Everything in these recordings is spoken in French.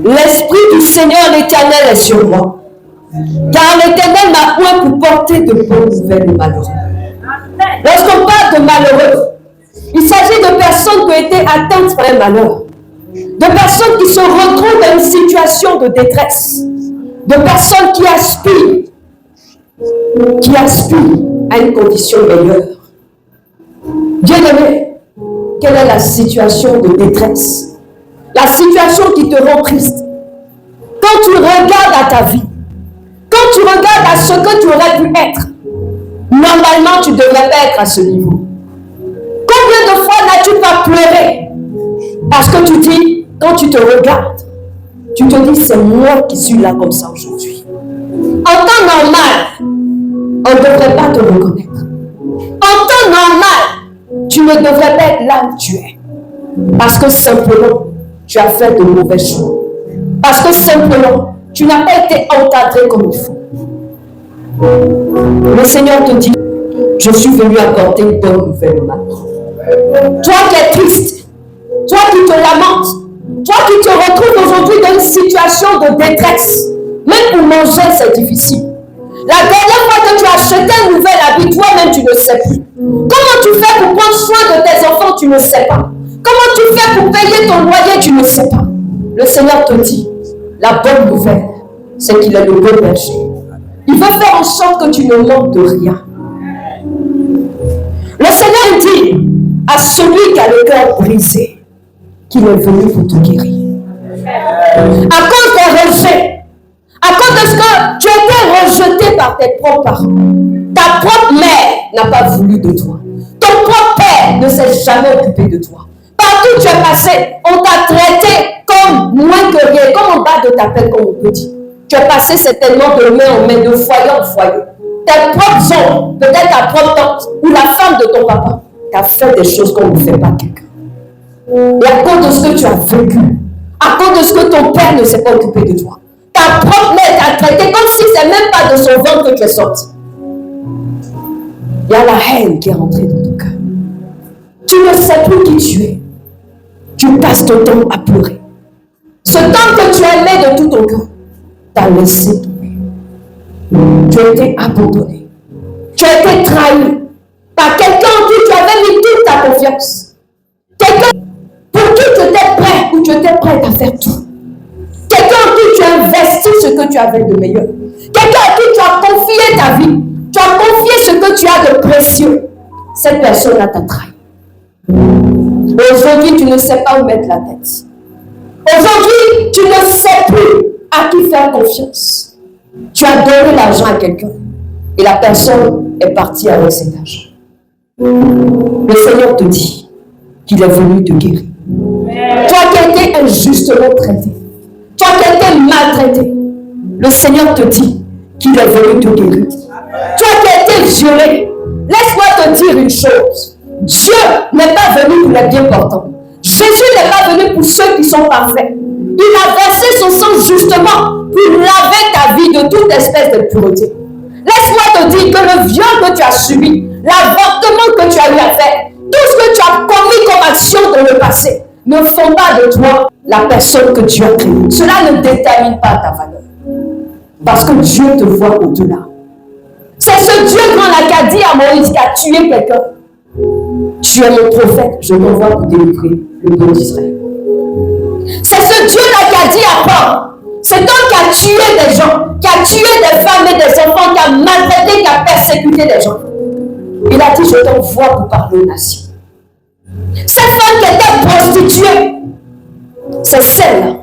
L'Esprit du Seigneur l'Éternel est sur moi. Car l'Éternel m'a point pour porter de bonnes nouvelles aux malheureux. Lorsqu'on parle de malheureux, il s'agit de personnes qui ont été atteintes par un malheur. De personnes qui se retrouvent dans une situation de détresse. De personnes qui aspirent à une condition meilleure. Bien-aimé, quelle est la situation de détresse? La situation qui te rend triste. Quand tu regardes à ta vie, quand tu regardes à ce que tu aurais pu être, normalement tu ne devrais pas être à ce niveau. Combien de fois n'as-tu pas pleuré? Parce que tu dis, quand tu te regardes, tu te dis, c'est moi qui suis là comme ça aujourd'hui. En temps normal, on ne devrait pas te reconnaître. En temps normal, tu ne devrais pas être là où tu es. Parce que simplement, tu as fait de mauvais choix. Parce que simplement, tu n'as pas été encadré comme il faut. Le Seigneur te dit, je suis venu apporter une bonne nouvelle au malheureux. Toi qui es triste, toi qui te lamentes, toi qui te retrouves aujourd'hui dans une situation de détresse, même pour manger c'est difficile. La dernière fois que tu as acheté un nouvel habit, toi-même tu ne sais plus. Comment tu fais pour prendre soin de tes enfants, tu ne sais pas. Comment tu fais pour payer ton loyer, tu ne sais pas. Le Seigneur te dit, la bonne nouvelle, c'est qu'il est le bon berger. Il veut faire en sorte que tu ne manques de rien. Le Seigneur dit à celui qui a le cœur brisé qu'il est venu pour te guérir. À cause des rejets, à cause de ce que tu étais rejeté par tes propres parents, ta propre mère n'a pas voulu de toi. Ton propre père ne s'est jamais occupé de toi. Partout où tu es passé, on t'a traité comme moins que rien, comme en bas de ta tête, comme on peut dire. Tu es passé certainement de main en main, de foyer en foyer. Tes propres oncles, peut-être ta propre tante ou la femme de ton papa, t'a fait des choses qu'on ne fait pas quelqu'un. Et à cause de ce que tu as vécu, à cause de ce que ton père ne s'est pas occupé de toi, ta propre mère t'a traité comme si c'est même pas de son ventre que tu es sorti. Il y a la haine qui est rentrée dans ton cœur. Tu ne sais plus qui tu es. Tu passes ton temps à pleurer. Ce temps que tu aimais de tout ton cœur t'a laissé tomber. Tu as été abandonné. Tu as été trahi par quelqu'un en qui tu avais mis toute ta confiance. Quelqu'un pour qui tu étais prêt ou tu étais prêt à faire tout. Quelqu'un en qui tu as investi ce que tu avais de meilleur. Quelqu'un à qui tu as confié ta vie. Tu as confié ce que tu as de précieux. Cette personne-là t'a trahi. Aujourd'hui, tu ne sais pas où mettre la tête. Aujourd'hui, tu ne sais plus à qui faire confiance. Tu as donné l'argent à quelqu'un et la personne est partie avec cet argent. Le Seigneur te dit qu'il est venu te guérir. Toi qui as été injustement traité, toi qui as été maltraité, le Seigneur te dit qu'il est venu te guérir. Toi qui as été violé, laisse-moi te dire une chose. Dieu n'est pas venu pour les bien portants. Jésus n'est pas venu pour ceux qui sont parfaits. Il a versé son sang justement pour laver ta vie de toute espèce d'impureté. Laisse-moi te dire que le viol que tu as subi, l'avortement que tu as eu à faire, tout ce que tu as commis comme action dans le passé, ne font pas de toi la personne que Dieu a créée. Cela ne détermine pas ta valeur. Parce que Dieu te voit au-delà. C'est ce Dieu grand-là qui a dit à Moïse qui a tué quelqu'un. Tu es mon prophète, je t'envoie pour délivrer le peuple d'Israël. C'est ce Dieu-là qui a dit à Paul, c'est toi qui as tué des gens, qui a tué des femmes et des enfants, qui a maltraité, qui a persécuté des gens. Il a dit, je t'envoie pour parler aux nations. Cette femme qui était prostituée, c'est celle-là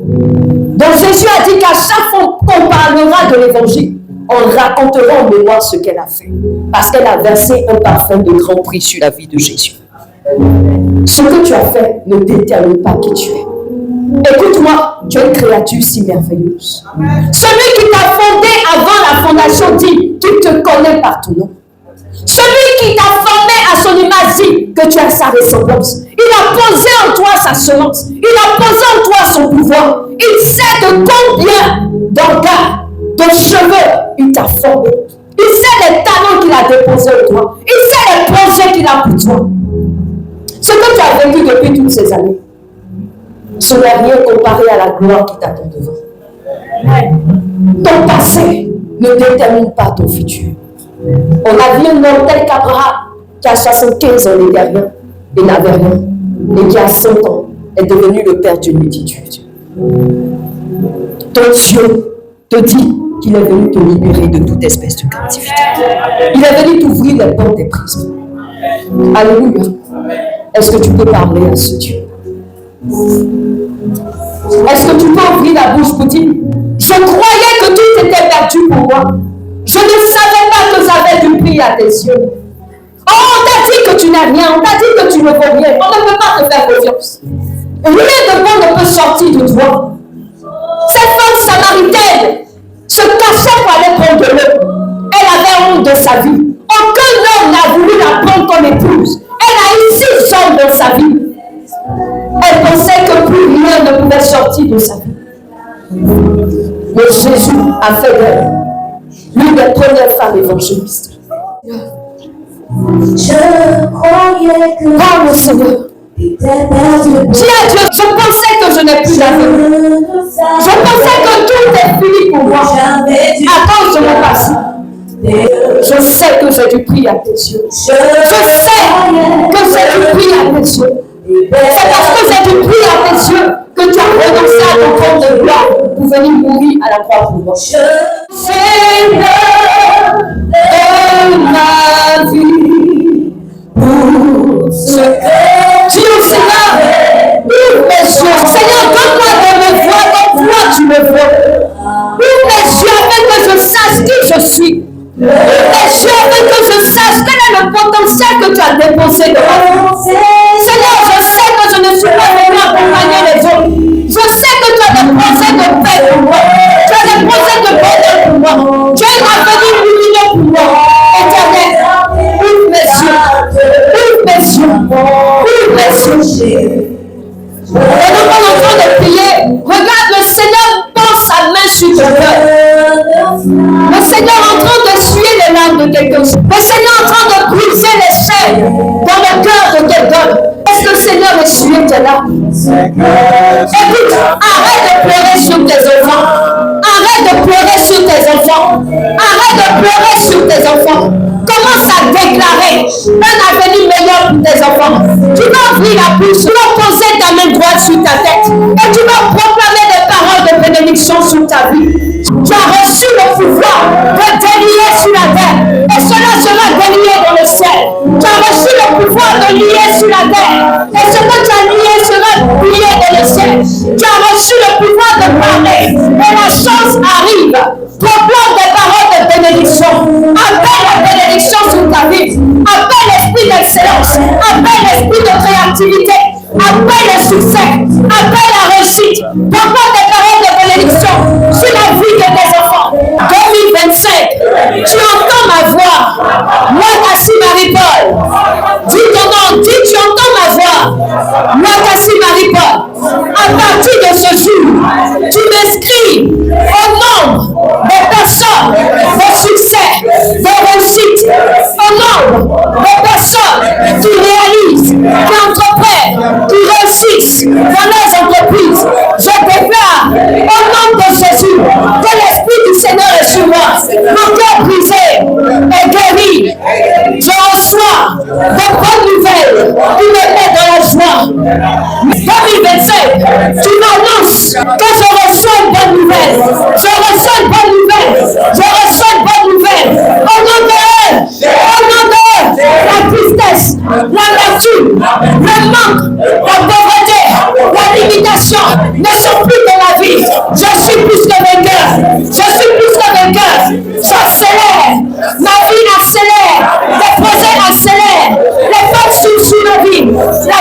dont Jésus a dit qu'à chaque fois qu'on parlera de l'évangile, on racontera en mémoire ce qu'elle a fait. Parce qu'elle a versé un parfum de grand prix sur la vie de Jésus. Ce que tu as fait ne détermine pas qui tu es. Écoute-moi, tu es une créature si merveilleuse. Celui qui t'a fondé avant la fondation dit qu'il te connaît par ton nom. Celui qui t'a formé à son image dit que tu as sa ressemblance. Il a posé en toi sa semence. Il a posé en toi son pouvoir. Il sait de combien d'organes, de cheveux il t'a formé. Il sait les talents qu'il a déposés en toi. Il sait les projets qu'il a pour toi. Ce que tu as vécu depuis toutes ces années, Ce n'est rien comparé à la gloire qui t'attend devant. Ton passé ne détermine pas ton futur. On a vu un homme tel qu'Abraham qui a 75 ans n'était rien et n'avait rien, et qui a 100 ans est devenu le père d'une multitude. Ton Dieu te dit qu'il est venu te libérer de toute espèce de captivité. Il est venu t'ouvrir les portes des prisons. Alléluia. Est-ce que tu peux parler à ce Dieu? Est-ce que tu peux ouvrir la bouche pour dire, je croyais que tout était perdu pour moi. Je ne savais pas que j'avais du prix à tes yeux. Oh, on t'a dit que tu n'as rien. On t'a dit que tu ne vaux rien. On ne peut pas te faire confiance. Rien de bon ne peut sortir de toi. Cette femme samaritaine se cachait pour aller prendre de l'eau. Elle avait honte de sa vie. Aucun homme n'a voulu la prendre comme épouse. Elle a eu 6 hommes dans sa vie. Elle pensait que plus rien ne pouvait sortir de sa vie. Mais Jésus a fait d'elle l'une des premières femmes évangélistes. Je croyais que Oh mon Seigneur, dis à Dieu, je pensais que je n'ai plus d'avenir. Je pensais que tout est fini pour moi à cause de mon passé. Je sais que j'ai du prix à tes yeux. Je sais que j'ai du prix à tes yeux. C'est parce que j'ai du prix à tes yeux que tu as renoncé à ton compte de gloire pour venir mourir à la croix pour moi. Seigneur de ma vie, pour ce que dis au Seigneur, ouvre mes yeux. Seigneur, donne-moi de me voir comme toi tu me vois. Ouvre mes yeux afin que je sache qui je suis. Ouvre mes yeux afin que je sache quel est le potentiel que tu as déposé devant moi. Seigneur, je sais que je ne suis pas venu accompagner les autres. Je sais que tu as des projets de paix pour moi. Tu as des projets de bonheur pour moi. Tu as un avenir lumineux pour moi. Éternel, ouvre mes yeux. Ouvre mes yeux. Ouvre mes yeux. Et nous sommes en train de prier. Regarde, le Seigneur pose sa main sur ton cœur. Le Seigneur est en train de suer les larmes de quelqu'un. Le Seigneur est en train de briser les chaînes dans le cœur de quelqu'un. Est-ce que le Seigneur est sué tes larmes? Écoute, arrête de pleurer sur tes enfants. Arrête de pleurer sur tes enfants. Arrête de pleurer sur tes enfants. Commence à déclarer un avenir meilleur pour tes enfants. Tu vas ouvrir la bouche, tu vas poser ta main droite sur ta tête et tu vas proclamer des paroles de bénédiction sur ta vie. Tu as reçu le pouvoir de délier sur la terre et cela sera délié dans le ciel. Tu as reçu le pouvoir de lier sur la terre et ce que tu as lié sera lié dans le ciel. Tu as reçu le pouvoir de parler et la chance arrive. Proclame des paroles de bénédiction. Appelle la bénédiction sur ta vie. Appelle l'esprit d'excellence. Appelle l'esprit de créativité. Appelle le succès. Appelle la réussite. Proclame des paroles de bénédiction sur la vie de tes enfants. 2025, tu entends ma voix. Moi, Kassi Marie-Paul. Dis ton nom. Dis, tu entends ma voix. Moi, Kassi Marie-Paul. À partir de ce jour, tu m'inscris au nombre des personnes de succès, de réussite, au nombre des personnes qui réalisent, qui entreprennent, qui réussissent dans leurs entreprises. Je déclare au nom de Jésus que l'Esprit du Seigneur est sur moi. Mon cœur brisé est guéri. Je reçois de bonnes nouvelles qui me mettent dans la joie. 2025, tu m'annonces que je reçois une bonne nouvelle. Je reçois une bonne nouvelle. Je reçois une bonne nouvelle. Au nom de la tristesse, l'amertume, le manque, la pauvreté, la limitation ne sont plus dans ma vie. Je suis plus que vainqueur. Je suis plus que vainqueur. J'accélère. Ma vie accélère. Les projets accélèrent. Les forces sur ma vie. La